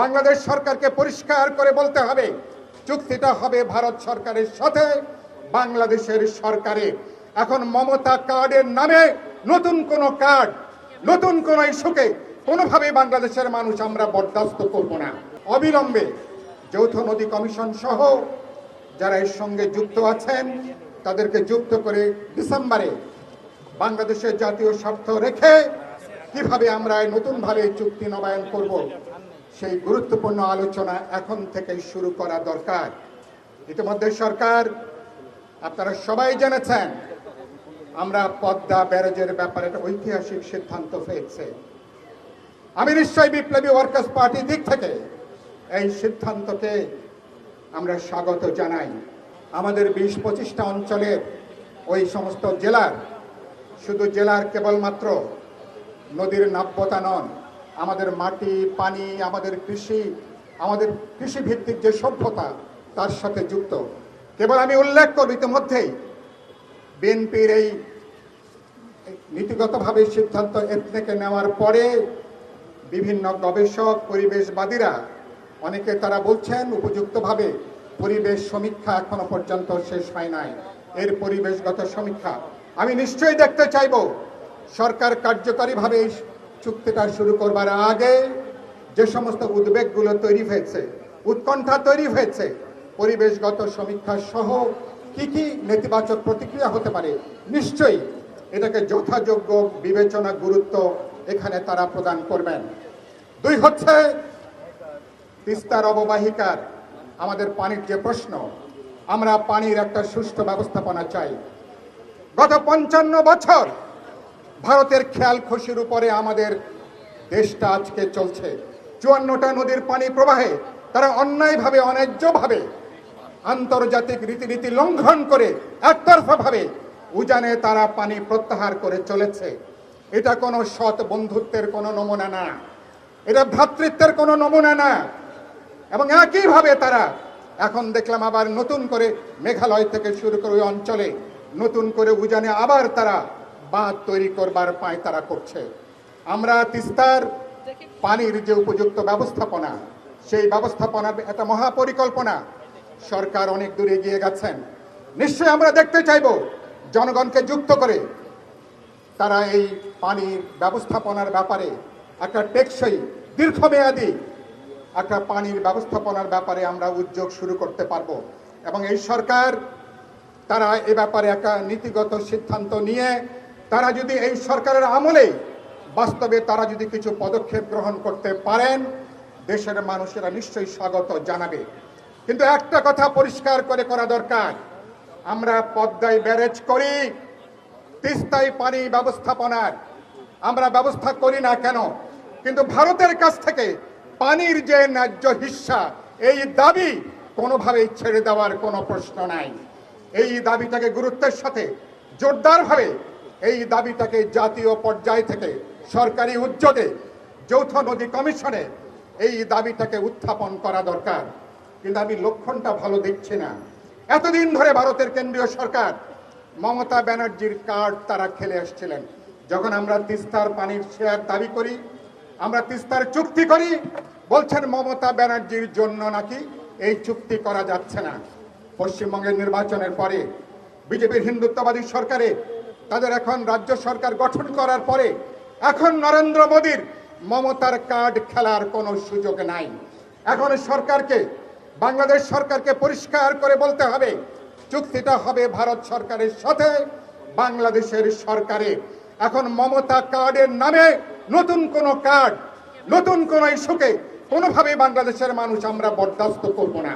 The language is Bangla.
বাংলাদেশ সরকারকে পরিষ্কার করে বলতে হবে চুক্তিটা হবে ভারত সরকারের সাথে বাংলাদেশের সরকারে। এখন মমতা কার্ডের নামে নতুন কোন কার্ড, নতুন কোন ইস্যুকে কোনোভাবেই বাংলাদেশের মানুষ আমরা বরদাস্ত করব না। অবিলম্বে যৌথ নদী কমিশন সহ যারা এর সঙ্গে যুক্ত আছেন তাদেরকে যুক্ত করে ডিসেম্বরে বাংলাদেশের জাতীয় স্বার্থ রেখে কিভাবে আমরা নতুনভাবে চুক্তি নবায়ন করব সেই গুরুত্বপূর্ণ আলোচনা এখন থেকে শুরু করা দরকার। ইতিমধ্যে সরকার, আপনারা সবাই জেনেছেন, আমরা পদ্মা ব্যারেজের ব্যাপারে একটা ঐতিহাসিক সিদ্ধান্ত হয়েছে। আমি নিশ্চয়ই বিপ্লবী ওয়ার্কার্স পার্টির দিক থেকে এই সিদ্ধান্তকে আমরা স্বাগত জানাই। আমাদের 20-25টা অঞ্চলের ওই সমস্ত জেলার, শুধু জেলার কেবলমাত্র নদীর নাব্যতা নন, আমাদের মাটি, পানি, আমাদের কৃষিভিত্তিক যে সভ্যতা তার সাথে যুক্ত। কেবল আমি উল্লেখ করব, ইতিমধ্যেই বিএনপির এই নীতিগতভাবে সিদ্ধান্ত থেকে নেওয়ার পরে বিভিন্ন গবেষক, পরিবেশবাদীরা অনেকে তারা বলছেন উপযুক্তভাবে পরিবেশ সমীক্ষা এখনো পর্যন্ত শেষ হয় নাই। এর পরিবেশগত সমীক্ষা আমি নিশ্চয়ই দেখতে চাইব। সরকার কার্যকরীভাবে এই চুক্তিটা শুরু করবার আগে যে সমস্ত উদ্বেগগুলো তৈরি হয়েছে, উৎকণ্ঠা তৈরি হয়েছে, পরিবেশগত সমীক্ষা সহ কি কি নেতিবাচক প্রতিক্রিয়া হতে পারে, নিশ্চয়ই এটাকে যথাযোগ্য বিবেচনা, গুরুত্ব এখানে তারা প্রদান করবেন। দুই হচ্ছে তিস্তার অববাহিকার আমাদের পানির যে প্রশ্ন, আমরা পানির একটা সুষ্ঠু ব্যবস্থাপনা চাই। গত 55 বছর ভারতের খেয়াল খুশির উপরে আমাদের দেশটা আজকে চলছে। 54টা নদীর পানি প্রবাহে তারা অন্যায়ভাবে, অন্যায্যভাবে, আন্তর্জাতিক রীতিনীতি লঙ্ঘন করে একতরফাভাবে উজানে তারা পানি প্রত্যাহার করে চলেছে। এটা কোনো সৎ বন্ধুত্বের কোনো নমুনা না, এটা ভ্রাতৃত্বের কোনো নমুনা না। এবং একইভাবে তারা এখন দেখলাম আবার নতুন করে মেঘালয় থেকে শুরু করে ওই অঞ্চলে নতুন করে উজানে আবার তারা বাঁধ তৈরি করবার পায় তারা করছে। আমরা তিস্তার পানির যে উপযুক্ত ব্যবস্থাপনা, সেই ব্যবস্থাপনার একটা মহাপরিকল্পনা সরকার অনেক দূরে এগিয়ে গেছেন। নিশ্চয়ই আমরা দেখতে চাইব জনগণকে যুক্ত করে তারা এই পানির ব্যবস্থাপনার ব্যাপারে একটা টেকসই, দীর্ঘমেয়াদী একটা পানির ব্যবস্থাপনার ব্যাপারে আমরা উদ্যোগ শুরু করতে পারবো। এবং এই সরকার তারা এ ব্যাপারে একটা নীতিগত সিদ্ধান্ত নিয়ে তারা যদি এই সরকারের আমলেই বাস্তবে তারা যদি কিছু পদক্ষেপ গ্রহণ করতে পারেন, দেশের মানুষেরা নিশ্চয়ই স্বাগত জানাবে। কিন্তু একটা কথা পরিষ্কার করে করা দরকার, আমরা পদ্মায় ব্যারেজ করি, তিস্তায় পানি ব্যবস্থাপনার আমরা ব্যবস্থা করি না কেন, কিন্তু ভারতের কাছ থেকে পানির যে ন্যায্য হিস্সা, এই দাবি কোনোভাবেই ছেড়ে দেওয়ার কোনো প্রশ্ন নাই। এই দাবিটাকে গুরুত্বের সাথে জোরদারভাবে এই দাবিটাকে জাতীয় পর্যায় থেকে সরকারি উদ্যোগে যৌথ নদী কমিশনে এই দাবিটাকে উত্থাপন করা দরকার। কিন্তু আমি লক্ষণটা ভালো দেখছি না। এতদিন ধরে ভারতের কেন্দ্রীয় সরকার মমতা ব্যানার্জির কার্ড তারা খেলে আসছিলেন। যখন আমরা তিস্তার পানির শেয়ার দাবি করি, আমরা তিস্তার চুক্তি করি, বলছেন মমতা ব্যানার্জির জন্য নাকি এই চুক্তি করা যাচ্ছে না। পশ্চিমবঙ্গের নির্বাচনের পরে বিজেপির হিন্দুত্ববাদী সরকারে তাদের এখন রাজ্য সরকার গঠন করার পরে এখন নরেন্দ্র মোদীর মমতার কার্ড খেলার কোনো সুযোগ নাই। এখন সরকারকে, বাংলাদেশ সরকারকে পরিষ্কার করে বলতে হবে চুক্তিটা হবে ভারত সরকারের সাথে বাংলাদেশের সরকারে। এখন মমতা কার্ডের নামে নতুন কোন কার্ড, নতুন কোন ইস্যুকে কোনোভাবে বাংলাদেশের মানুষ আমরা বরদাস্ত করব না।